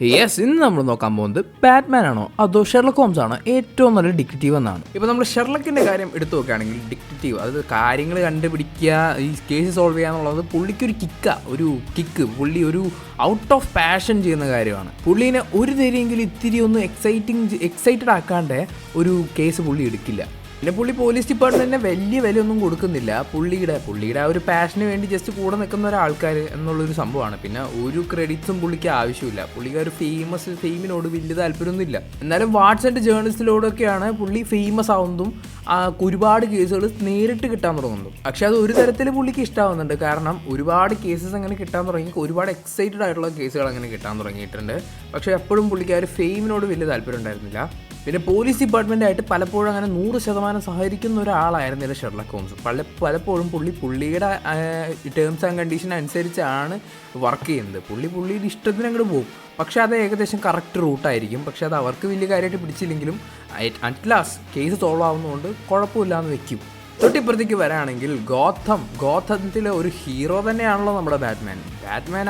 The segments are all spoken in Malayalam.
യെസ്, ഇന്ന് നമ്മൾ നോക്കാൻ പോകുന്നത് ബാറ്റ്മാൻ ആണോ അതോ ഷെർലക് ഹോംസ് ആണോ ഏറ്റവും നല്ല ഡിറ്റക്റ്റീവ് എന്നാണ്. ഇപ്പോൾ നമ്മൾ ഷെർലക്കിൻ്റെ കാര്യം എടുത്തു നോക്കുകയാണെങ്കിൽ ഡിറ്റക്റ്റീവ്, അതായത് കാര്യങ്ങൾ കണ്ടുപിടിക്കുക, ഈ കേസ് സോൾവ് ചെയ്യുക എന്നുള്ളത് പുള്ളിക്കൊരു കിക്ക് പുള്ളി ഒരു ഔട്ട് ഓഫ് പാഷൻ ചെയ്യുന്ന കാര്യമാണ്. പുള്ളീനെ ഒരു തരിയെങ്കിലും ഇത്തിരി ഒന്ന് എക്സൈറ്റഡ് ആക്കാണ്ട് ഒരു കേസ് പുള്ളി എടുക്കില്ല. പിന്നെ പുള്ളി പോലീസ് ഡിപ്പാർട്ട്മെൻറ്റിനെ വലിയ വിലയൊന്നും കൊടുക്കുന്നില്ല. പുള്ളിയുടെ ആ ഒരു പാഷന് വേണ്ടി ജസ്റ്റ് കൂടെ നിൽക്കുന്ന ഒരാൾക്കാർ എന്നുള്ളൊരു സംഭവമാണ്. പിന്നെ ഒരു ക്രെഡിറ്റ്സും പുള്ളിക്ക് ആവശ്യമില്ല. പുള്ളിക്ക് ഒരു ഫെയിമിനോട് വലിയ താല്പര്യമൊന്നുമില്ല. എന്നാലും വാട്സൻ്റെ ജേർണലിസ്റ്റിലോടൊക്കെയാണ് പുള്ളി ഫേമസ് ആവുന്നതും ഒരുപാട് കേസുകൾ നേരിട്ട് കിട്ടാൻ തുടങ്ങുന്നു. പക്ഷെ അത് ഒരു തരത്തിൽ പുള്ളിക്ക് ഇഷ്ടമാവുന്നുണ്ട്. കാരണം ഒരുപാട് കേസസ് അങ്ങനെ കിട്ടാൻ തുടങ്ങി, ഒരുപാട് എക്സൈറ്റഡ് ആയിട്ടുള്ള കേസുകൾ അങ്ങനെ കിട്ടാൻ തുടങ്ങിയിട്ടുണ്ട്. പക്ഷേ എപ്പോഴും പുള്ളിക്ക് ആ ഒരു ഫെയിമിനോട് വലിയ താല്പര്യം ഉണ്ടായിരുന്നില്ല. പിന്നെ പോലീസ് ഡിപ്പാർട്ട്മെൻറ്റായിട്ട് പലപ്പോഴും അങ്ങനെ 100% സഹകരിക്കുന്ന ഒരാളായിരുന്നില്ല ഷെർലക് ഹോംസ്. പലപ്പോഴും പുള്ളിയുടെ ടേംസ് ആൻഡ് കണ്ടീഷൻ അനുസരിച്ചാണ് വർക്ക് ചെയ്യുന്നത്. പുള്ളിയുടെ ഇഷ്ടത്തിന് അങ്ങോട്ട് പോകും. പക്ഷേ അത് ഏകദേശം കറക്റ്റ് റൂട്ടായിരിക്കും. പക്ഷേ അത് അവർക്ക് വലിയ കാര്യമായിട്ട് പിടിച്ചില്ലെങ്കിലും അറ്റ് ലാസ്റ്റ് കേസ് സോൾവ് ആവുന്നതുകൊണ്ട് കുഴപ്പമില്ലാന്ന് വെക്കും. തൊട്ടിപ്പുറത്തേക്ക് വരാണെങ്കിൽ ഗോഥത്തിലെ ഒരു ഹീറോ തന്നെയാണല്ലോ നമ്മുടെ ബാറ്റ്മാൻ.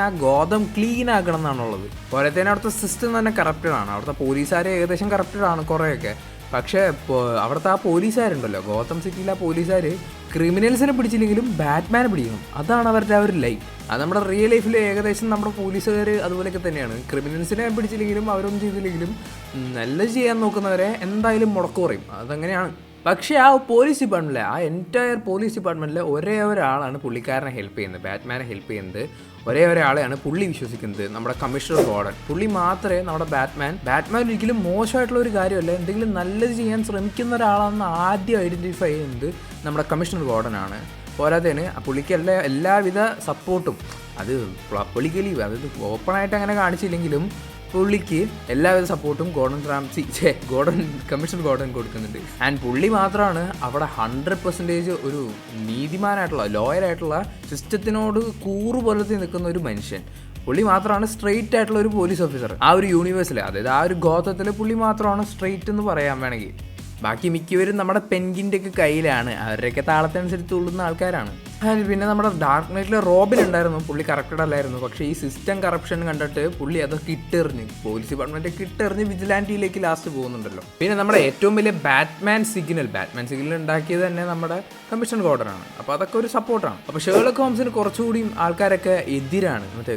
ആ ഗോഥം ക്ലീൻ ആക്കണം എന്നാണുള്ളത്. പോലത്തേനെ അവിടുത്തെ സിസ്റ്റം തന്നെ കറപ്റ്റഡ് ആണ്. അവിടുത്തെ പോലീസുകാർ ഏകദേശം കറപ്റ്റഡ് ആണ് കുറേയൊക്കെ. പക്ഷേ അവിടുത്തെ ആ പോലീസുകാരുണ്ടല്ലോ, ഗോഥം സിറ്റിയിലെ ആ പോലീസുകാർ ക്രിമിനൽസിനെ പിടിച്ചില്ലെങ്കിലും ബാറ്റ്മാനെ പിടിക്കണം. അതാണ് അവരുടെ ആ ഒരു ലൈഫ്. അത് നമ്മുടെ റിയൽ ലൈഫിൽ ഏകദേശം നമ്മുടെ പോലീസുകാർ അതുപോലെയൊക്കെ തന്നെയാണ്. ക്രിമിനൽസിനെ പിടിച്ചില്ലെങ്കിലും അവരൊന്നും ചെയ്തില്ലെങ്കിലും നല്ലത് ചെയ്യാൻ നോക്കുന്നവരെ എന്തായാലും മുടക്ക് പറയും. അതങ്ങനെയാണ്. പക്ഷേ ആ പോലീസ് ഡിപ്പാർട്ട്മെൻറ്റിലെ എൻറ്റയർ പോലീസ് ഡിപ്പാർട്ട്മെൻറ്റിലെ ഒരേ ഒരാളാണ് പുള്ളിക്കാരനെ ഹെൽപ്പ് ചെയ്യുന്നത്, ബാറ്റ്മാനെ ഹെൽപ്പ് ചെയ്യുന്നത്. ഒരേ ഒരാളെയാണ് പുള്ളി വിശ്വസിക്കുന്നത്, നമ്മുടെ കമ്മീഷണർ ഗോർഡൻ. പുള്ളി മാത്രമേ നമ്മുടെ ബാറ്റ്മാൻ ഒരിക്കലും മോശമായിട്ടുള്ള ഒരു കാര്യമല്ല, എന്തെങ്കിലും നല്ലത് ചെയ്യാൻ ശ്രമിക്കുന്ന ഒരാളാണെന്ന് ആദ്യം ഐഡൻറ്റിഫൈ ചെയ്യുന്നത് നമ്മുടെ കമ്മീഷണർ ഗോർഡനാണ്. പോരാത്തതിന് പുള്ളിക്ക് എല്ലാവിധ സപ്പോർട്ടും അത് പബ്ലിക്കലി, അതായത് ഓപ്പണായിട്ട് അങ്ങനെ കാണിച്ചില്ലെങ്കിലും പുള്ളിക്ക് എല്ലാവിധ സപ്പോർട്ടും കമ്മീഷണർ ഗോർഡൻ കൊടുക്കുന്നുണ്ട്. ആൻഡ് പുള്ളി മാത്രമാണ് അവിടെ 100% ഒരു നീതിമാനായിട്ടുള്ള ലോയറായിട്ടുള്ള സിസ്റ്റത്തിനോട് കൂറുപോലത്തെ നിൽക്കുന്ന ഒരു മനുഷ്യൻ. പുള്ളി മാത്രമാണ് സ്ട്രെയിറ്റ് ആയിട്ടുള്ള ഒരു പോലീസ് ഓഫീസർ ആ ഒരു യൂണിവേഴ്സിൽ. അതായത് ആ ഒരു ഗോഥത്തിൽ പുള്ളി മാത്രമാണ് സ്ട്രെയിറ്റ് എന്ന് പറയാൻ വേണമെങ്കിൽ. ബാക്കി മിക്കവരും നമ്മുടെ പെൻഗിൻ്റെ ഒക്കെ കയ്യിലാണ്, അവരുടെയൊക്കെ താളത്തനുസരിച്ച് തുള്ളുന്ന ആൾക്കാരാണ്. പിന്നെ നമ്മുടെ ഡാർക്ക് നൈറ്റിലെ റോബിൻ ഉണ്ടായിരുന്നു, പുള്ളി കറക്റ്റഡ് അല്ലായിരുന്നു. പക്ഷേ ഈ സിസ്റ്റം കറപ്ഷൻ കണ്ടിട്ട് പുള്ളി അതൊക്കെ ഇട്ടെറിഞ്ഞ്, പോലീസ് ഡിപ്പാർട്ട്മെൻറ്റൊക്കെ ഇട്ടെറിഞ്ഞ് വിജിലാൻറ്റിയിലേക്ക് ലാസ്റ്റ് പോകുന്നുണ്ടല്ലോ. പിന്നെ നമ്മുടെ ഏറ്റവും വലിയ ബാറ്റ്മാൻ സിഗ്നൽ ഉണ്ടാക്കിയത് തന്നെ നമ്മുടെ കമ്മീഷണർ ഗോർഡനാണ്. അപ്പോൾ അതൊക്കെ ഒരു സപ്പോർട്ടാണ്. അപ്പോൾ ഷെർലക് ഹോംസിന് കുറച്ചുകൂടി ആൾക്കാരൊക്കെ എതിരാണ്. മറ്റേ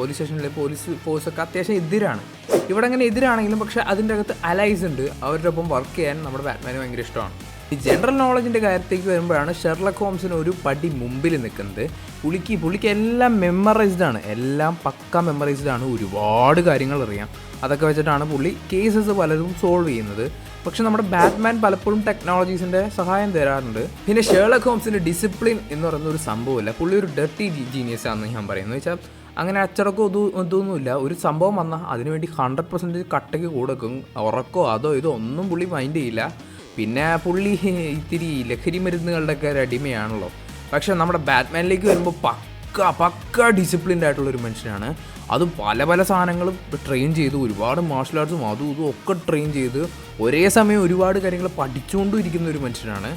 പോലീസ് സ്റ്റേഷനിലെ പോലീസ് ഫോഴ്സൊക്കെ അത്യാവശ്യം എതിരാണ്. ഇവിടെ അങ്ങനെ എതിരാണെങ്കിലും പക്ഷേ അതിൻ്റെ അകത്ത് അലൈസ് ഉണ്ട്. അവരുടെ ഒപ്പം വർക്ക് ചെയ്യാൻ നമ്മുടെ ബാറ്റ്മാന് ഭയങ്കര ഇഷ്ടമാണ്. ഈ ജനറൽ നോളജിൻ്റെ കാര്യത്തേക്ക് വരുമ്പോഴാണ് ഷെർലക് ഹോംസിന് ഒരു പടി മുമ്പിൽ നിൽക്കുന്നത്. പുള്ളിക്ക് എല്ലാം മെമ്മറൈസ്ഡ് ആണ്, എല്ലാം പക്ക മെമ്മറൈസ്ഡ് ആണ്. ഒരുപാട് കാര്യങ്ങൾ അറിയാം. അതൊക്കെ വെച്ചിട്ടാണ് പുള്ളി കേസസ് പലതും സോൾവ് ചെയ്യുന്നത്. പക്ഷെ നമ്മുടെ ബാറ്റ്മാൻ പലപ്പോഴും ടെക്നോളജീസിൻ്റെ സഹായം തരാറുണ്ട്. പിന്നെ ഷെർലക് ഹോംസിൻ്റെ ഡിസിപ്ലിൻ എന്ന് പറയുന്ന ഒരു സംഭവമില്ല. പുള്ളി ഒരു ഡർട്ടി ജീനിയസ് ആണെന്ന് ഞാൻ പറയുന്നത്. വെച്ചാൽ അങ്ങനെ അച്ചടക്കോ ഇതൊന്നുമില്ല. ഒരു സംഭവം വന്നാൽ അതിനുവേണ്ടി 100% കട്ടയ്ക്ക് കൊടുക്കും. ഉറക്കോ അതോ ഇതോ ഒന്നും പുള്ളി മൈൻഡ് ചെയ്യില്ല. പിന്നെ പുള്ളി ഇത്തിരി ലഹരി മരുന്നുകളുടെയൊക്കെ ഒരു അടിമയാണല്ലോ. പക്ഷെ നമ്മുടെ ബാറ്റ്മാനിലേക്ക് വരുമ്പോൾ പക്ക ഡിസിപ്ലിൻഡ് ആയിട്ടുള്ളൊരു മനുഷ്യനാണ്. അതും പല സാധനങ്ങളും ട്രെയിൻ ചെയ്ത്, ഒരുപാട് മാർഷൽ ആർട്സും ഇതും ഒക്കെ ട്രെയിൻ ചെയ്ത് ഒരേ സമയം ഒരുപാട് കാര്യങ്ങൾ പഠിച്ചുകൊണ്ടും ഇരിക്കുന്ന ഒരു മനുഷ്യനാണ്.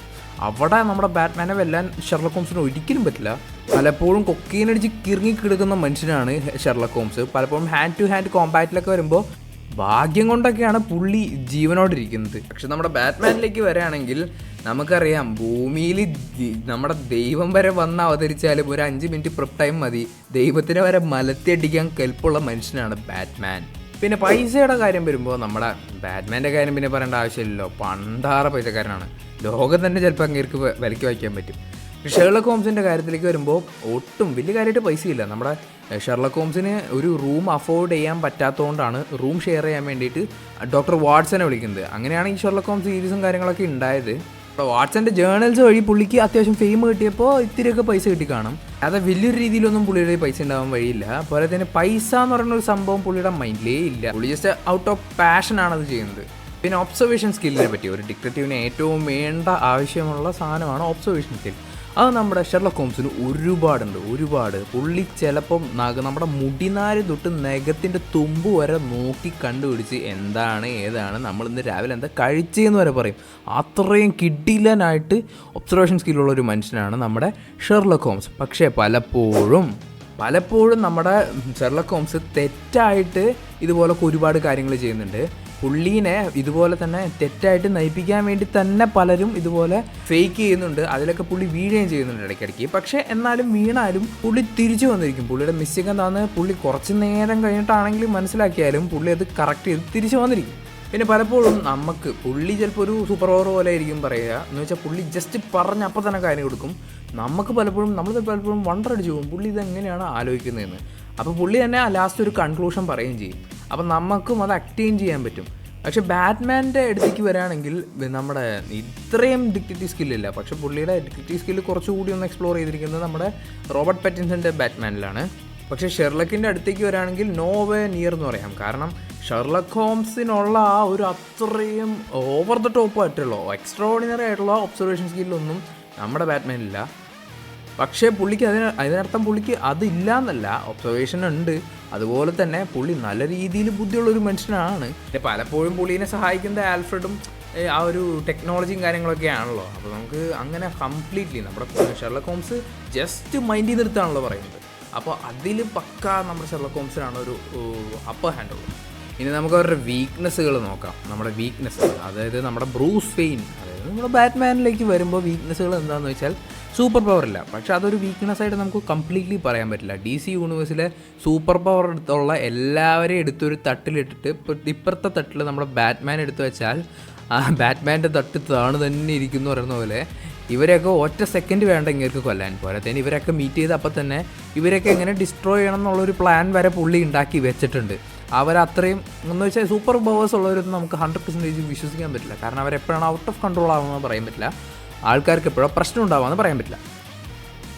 അവിടെ നമ്മുടെ ബാറ്റ്മാനെ വെല്ലാൻ ഷെർലക് ഹോംസിന് ഒരിക്കലും പറ്റില്ല. പലപ്പോഴും കൊക്കീനടിച്ച് കിറങ്ങിക്കിടക്കുന്ന മനുഷ്യനാണ് ഷെർലക് ഹോംസ്. പലപ്പോഴും ഹാൻഡ് ടു ഹാൻഡ് കോമ്പാറ്റിലൊക്കെ വരുമ്പോൾ ഭാഗ്യം കൊണ്ടൊക്കെയാണ് പുള്ളി ജീവനോടിരിക്കുന്നത്. പക്ഷെ നമ്മുടെ ബാറ്റ്മാനിലേക്ക് വരികയാണെങ്കിൽ നമുക്കറിയാം, ഭൂമിയിൽ നമ്മുടെ ദൈവം വരെ വന്ന് അവതരിച്ചാലും ഒരു 5 മിനിറ്റ് പ്രിപ്പ് ടൈം മതി. ദൈവത്തിനെ വരെ മലത്തിയടിക്കാൻ കെൽപ്പുള്ള മനുഷ്യനാണ് ബാറ്റ്മാൻ. പിന്നെ പൈസയുടെ കാര്യം വരുമ്പോൾ നമ്മുടെ ബാറ്റ്മാൻ്റെ കാര്യം പിന്നെ പറയേണ്ട ആവശ്യമില്ലല്ലോ. പണ്ടാറ പൈസക്കാരനാണ്. ലോകം തന്നെ ചിലപ്പോൾ അങ്ങേർക്ക് വിലയ്ക്ക് വയ്ക്കാൻ പറ്റും. ഷെർലക് ഹോംസിൻ്റെ കാര്യത്തിലേക്ക് വരുമ്പോൾ ഒട്ടും വലിയ കാര്യമായിട്ട് പൈസയില്ല. നമ്മുടെ ഷെർലക് ഹോംസിന് ഒരു റൂം അഫോർഡ് ചെയ്യാൻ പറ്റാത്തതുകൊണ്ടാണ് റൂം ഷെയർ ചെയ്യാൻ വേണ്ടിയിട്ട് ഡോക്ടർ വാട്സനെ വിളിക്കുന്നത്. അങ്ങനെയാണ് ഈ ഷെർലക് ഹോംസ് സീരീസും കാര്യങ്ങളൊക്കെ ഉണ്ടായത്. അപ്പോൾ വാട്സൻ്റെ ജേർണൽസ് വഴി പുള്ളിക്ക് അത്യാവശ്യം ഫെയിം കിട്ടിയപ്പോൾ ഇത്തിരിയൊക്കെ പൈസ കിട്ടി കാണും. അത് വലിയൊരു രീതിയിലൊന്നും പുള്ളിയുടെ പൈസ ഉണ്ടാവാൻ വഴിയില്ല. അതുപോലെ തന്നെ പൈസ എന്ന് പറയുന്ന ഒരു സംഭവം പുള്ളിയുടെ മൈൻഡിലേ ഇല്ല. പുള്ളി ജസ്റ്റ് ഔട്ട് ഓഫ് പാഷനാണ് അത് ചെയ്യുന്നത്. പിന്നെ ഒബ്സർവേഷൻ സ്കില്ലിനെ പറ്റി, ഒരു ഡിറ്റക്റ്റീവിന് ഏറ്റവും വേണ്ട ആവശ്യമുള്ള സാധനമാണ് ഒബ്സർവേഷൻ സ്കിൽ. അത് നമ്മുടെ ഷെർലക് ഹോംസിന് ഒരുപാട്. പുള്ളി ചിലപ്പം നമ്മുടെ മുടിനാര് തൊട്ട് നഖത്തിൻ്റെ തുമ്പ് വരെ നോക്കി കണ്ടുപിടിച്ച് എന്താണ് ഏതാണ് നമ്മൾ ഇന്ന് രാവിലെ എന്താ കഴിച്ചതെന്ന് വരെ പറയും. അത്രയും കിടിലനായിട്ട് ഒബ്സർവേഷൻ സ്കില്ലുള്ള ഒരു മനുഷ്യനാണ് നമ്മുടെ ഷെർലക് ഹോംസ്. പക്ഷേ പലപ്പോഴും പലപ്പോഴും നമ്മുടെ ഷെർലക് ഹോംസ് തെറ്റായിട്ട് ഇതുപോലൊക്കെ ഒരുപാട് കാര്യങ്ങൾ ചെയ്യുന്നുണ്ട്. പുള്ളീനെ ഇതുപോലെ തന്നെ തെറ്റായിട്ട് നയിപ്പിക്കാൻ വേണ്ടി തന്നെ പലരും ഇതുപോലെ ഫേക്ക് ചെയ്യുന്നുണ്ട്. അതിലൊക്കെ പുള്ളി വീഴുകയും ചെയ്യുന്നുണ്ട് ഇടയ്ക്കിടയ്ക്ക്. പക്ഷേ എന്നാലും വീണാലും പുള്ളി തിരിച്ചു വന്നിരിക്കും. പുള്ളിയുടെ മിസ്സിങ് എന്താണെന്ന് പുള്ളി കുറച്ച് നേരം കഴിഞ്ഞിട്ടാണെങ്കിലും മനസ്സിലാക്കിയാലും പുള്ളി അത് കറക്റ്റ് ചെയ്ത് തിരിച്ചു വന്നിരിക്കും. പിന്നെ പലപ്പോഴും നമുക്ക് പുള്ളി ചിലപ്പോൾ ഒരു സൂപ്പർ പവർ പോലെ ആയിരിക്കും പറയുക, എന്ന് വെച്ചാൽ പുള്ളി ജസ്റ്റ് പറഞ്ഞ് അപ്പോൾ തന്നെ കാര്യം കൊടുക്കും. നമ്മൾ പലപ്പോഴും വണ്ടർ അടിച്ചു പോകും പുള്ളി ഇതെങ്ങനെയാണ് ആലോചിക്കുന്നതെന്ന്. അപ്പോൾ പുള്ളി തന്നെ ലാസ്റ്റ് ഒരു കൺക്ലൂഷൻ പറയുകയും ചെയ്യും. അപ്പം നമുക്കും അത് അക്റ്റെയിൻ ചെയ്യാൻ പറ്റും. പക്ഷെ ബാറ്റ്മാൻ്റെ അടുത്തേക്ക് വരികയാണെങ്കിൽ നമ്മുടെ ഇത്രയും ഡിറ്റക്റ്റീവ് സ്കില്ലില്ല. പക്ഷെ പുള്ളിയുടെ ഡിറ്റക്റ്റീവ് സ്കില്ല് കുറച്ചുകൂടി ഒന്ന് എക്സ്പ്ലോർ ചെയ്തിരിക്കുന്നത് നമ്മുടെ റോബർട്ട് പാറ്റിൻസൻ്റെ ബാറ്റ്മാനിലാണ്. പക്ഷേ ഷെർലക്കിൻ്റെ അടുത്തേക്ക് വരികയാണെങ്കിൽ നോ വേ നിയർ എന്ന് പറയാം. കാരണം ഷെർലക് ഹോംസിനുള്ള ആ ഒരു അത്രയും ഓവർ ദ ടോപ്പ് ആയിട്ടുള്ള എക്സ്ട്രാ ഓർഡിനറി ആയിട്ടുള്ള ഒബ്സർവേഷൻ സ്കില്ലൊന്നും നമ്മുടെ ബാറ്റ്മാനില്ല. പക്ഷേ പുള്ളിക്ക് അതിനർത്ഥം പുള്ളിക്ക് അതില്ല എന്നല്ല, ഒബ്സർവേഷൻ ഉണ്ട്. അതുപോലെ തന്നെ പുള്ളി നല്ല രീതിയിൽ ബുദ്ധിയുള്ളൊരു മനുഷ്യനാണ്. പലപ്പോഴും പുള്ളീനെ സഹായിക്കുന്ന ആൽഫ്രഡും ആ ഒരു ടെക്നോളജിയും കാര്യങ്ങളൊക്കെ ആണല്ലോ. അപ്പോൾ നമുക്ക് അങ്ങനെ കംപ്ലീറ്റ്ലി നമ്മുടെ ഷെർലക് ഹോംസ് ജസ്റ്റ് മൈൻഡ് ചെയ്തെടുത്താണല്ലോ പറയുന്നത്. അപ്പോൾ അതിൽ പക്ക നമ്മുടെ ഷെർലക് ഹോംസിനാണ് ഒരു അപ്പർ ഹാൻഡ് ഉള്ളത്. ഇനി നമുക്ക് അവരുടെ വീക്ക്നെസ്സുകൾ നോക്കാം. നമ്മുടെ വീക്ക്നെസ്സുകൾ, അതായത് നമ്മുടെ ബ്രൂസ് വെയിൻ, അതായത് നമ്മുടെ ബാറ്റ്മാനിലേക്ക് വരുമ്പോൾ വീക്ക്നെസ്സുകൾ എന്താണെന്ന് വെച്ചാൽ സൂപ്പർ പവർ ഇല്ല. പക്ഷേ അതൊരു വീക്ക്നെസ് ആയിട്ട് നമുക്ക് കംപ്ലീറ്റ്ലി പറയാൻ പറ്റില്ല. DC യൂണിവേഴ്സിലെ സൂപ്പർ പവർ ഉള്ള എല്ലാവരെയും എടുത്തൊരു തട്ടിലിട്ടിട്ട് ഇപ്പുറത്തെ തട്ടിൽ നമ്മുടെ ബാറ്റ്മാൻ എടുത്തു വെച്ചാൽ ആ ബാറ്റ്മാൻ്റെ തട്ട് താണ് തന്നെ ഇരിക്കുന്നു പറയുന്ന പോലെ ഇവരെയൊക്കെ ഒറ്റ സെക്കൻഡ് വേണ്ട ഇങ്ങേർക്ക് കൊല്ലാൻ. പോരാത്തതിന് ഇവരൊക്കെ മീറ്റ് ചെയ്ത് അപ്പം തന്നെ ഇവരൊക്കെ എങ്ങനെ ഡിസ്ട്രോയ് ചെയ്യണം എന്നുള്ളൊരു പ്ലാൻ വരെ പുള്ളി ഉണ്ടാക്കി വെച്ചിട്ടുണ്ട്. അവരത്രയും എന്ന് വെച്ചാൽ സൂപ്പർ പവേഴ്സ് ഉള്ളവരൊന്നും നമുക്ക് 100% വിശ്വസിക്കാൻ പറ്റില്ല. കാരണം അവരെപ്പോഴാണ് ഔട്ട് ഓഫ് കൺട്രോൾ ആവുമെന്ന് പറയാൻ പറ്റില്ല, ആൾക്കാർക്ക് എപ്പോഴോ പ്രശ്നം ഉണ്ടാവുമെന്ന് പറയാൻ പറ്റില്ല.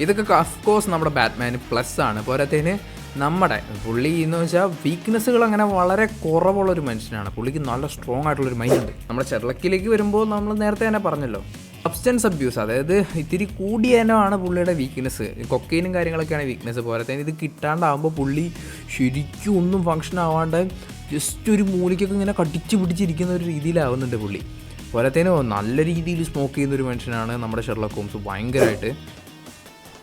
ഇതൊക്കെ ഓഫ്കോഴ്സ് നമ്മുടെ ബാറ്റ്മാന് പ്ലസ് ആണ്. പോരാത്തതിന് നമ്മുടെ പുള്ളി എന്ന് വെച്ചാൽ വീക്ക്നെസ്സുകൾ അങ്ങനെ വളരെ കുറവുള്ളൊരു മനുഷ്യനാണ്. പുള്ളിക്ക് നല്ല സ്ട്രോങ് ആയിട്ടുള്ളൊരു മൈൻഡ് ഉണ്ട്. നമ്മുടെ ഷെർലക്കിലേക്ക് വരുമ്പോൾ നമ്മൾ നേരത്തെ തന്നെ പറഞ്ഞല്ലോ, സബ്സ്റ്റൻസ് അബ്യൂസ്, അതായത് ഇത്തിരി കൂടിയ ഇനമാണ് പുള്ളിയുടെ വീക്ക്നെസ്. കൊക്കൈനും കാര്യങ്ങളൊക്കെയാണ് വീക്ക്നെസ്. പോരാത്തതിന് ഇത് കിട്ടാണ്ടാകുമ്പോൾ പുള്ളി ശരിക്കും ഒന്നും ഫങ്ഷൻ ആവാണ്ട് ജസ്റ്റ് ഒരു മൂലിക്കൊക്കെ ഇങ്ങനെ കടിച്ചു പിടിച്ചിരിക്കുന്ന ഒരു രീതിയിലാവുന്നുണ്ട് പുള്ളി. പോരാത്തതിന് നല്ല രീതിയിൽ സ്മോക്ക് ചെയ്യുന്നൊരു മനുഷ്യനാണ് നമ്മുടെ ഷെർലക് ഹോംസ് ഭയങ്കരമായിട്ട്.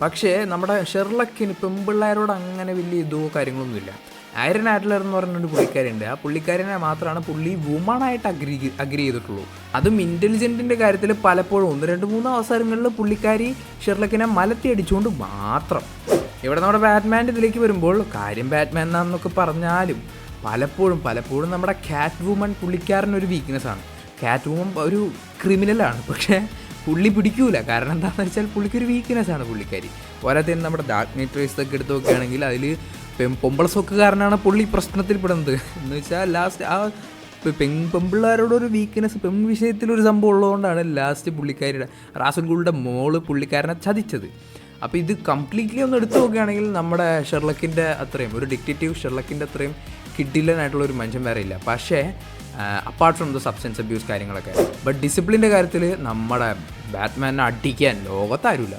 പക്ഷേ നമ്മുടെ ഷെർലക്കിന് പെൺപിള്ളേരോട് അങ്ങനെ വലിയ ഇതോ കാര്യങ്ങളൊന്നുമില്ല. ഐറൻ ആഡ്ലർ എന്ന് പറഞ്ഞൊരു പുള്ളിക്കാരുണ്ട്. ആ പുള്ളിക്കാരനെ മാത്രമാണ് പുള്ളി വുമണായിട്ട് അഗ്രി ചെയ്തിട്ടുള്ളൂ. അതും ഇൻ്റലിജൻറ്റിൻ്റെ കാര്യത്തിൽ പലപ്പോഴും 1-2-3 അവസരങ്ങളിൽ പുള്ളിക്കാരി ഷെർലക്കിനെ മലത്തി അടിച്ചുകൊണ്ട് മാത്രം. ഇവിടെ നമ്മുടെ ബാറ്റ്മാൻ്റെ ഇതിലേക്ക് വരുമ്പോൾ കാര്യം ബാറ്റ്മാൻ എന്നാന്നൊക്കെ പറഞ്ഞാലും പലപ്പോഴും നമ്മുടെ ക്യാറ്റ് വുമൺ പുള്ളിക്കാരനൊരു വീക്ക്നെസ്സാണ്. ക്യാറ്റ് വുമൺ ഒരു ക്രിമിനലാണ്, പക്ഷേ പുള്ളി പിടിക്കൂല. കാരണം എന്താണെന്ന് വെച്ചാൽ പുള്ളിക്കൊരു വീക്ക്നെസ്സാണ് പുള്ളിക്കാരി. പോരാത്തതിന് നമ്മുടെ ഡാർക്ക് നൈറ്റ് റൈസൊക്കെ എടുത്ത് നോക്കുകയാണെങ്കിൽ അതിൽ പൊമ്പളസൊക്കെക്കാരനാണ് പുള്ളി പ്രശ്നത്തിൽപ്പെടുന്നത്. എന്ന് വെച്ചാൽ ലാസ്റ്റ് ആ പെൺപിള്ളേരോടൊരു വീക്ക്നെസ്, വിഷയത്തിലൊരു സംഭവം ഉള്ളതുകൊണ്ടാണ് ലാസ്റ്റ് പുള്ളിക്കാരിയുടെ റാസുൽഗുളുടെ മോള് പുള്ളിക്കാരനെ ചതിച്ചത്. അപ്പോൾ ഇത് കംപ്ലീറ്റ്ലി ഒന്ന് എടുത്തു നോക്കുകയാണെങ്കിൽ നമ്മുടെ ഷെർലക്കിൻ്റെ അത്രയും ഒരു ഡിറ്റക്റ്റീവ് ഷെർലക്കിൻ്റെ അത്രയും കിഡിലനായിട്ടുള്ളൊരു മനുഷ്യൻ വേറെ ഇല്ല. പക്ഷേ apart from the substance abuse കാര്യങ്ങളൊക്കെ, ബട്ട് ഡിസിപ്ലിൻ്റെ കാര്യത്തിൽ നമ്മുടെ ബാറ്റ്മാനെ അടിക്കാൻ ലോകത്താരുമില്ല.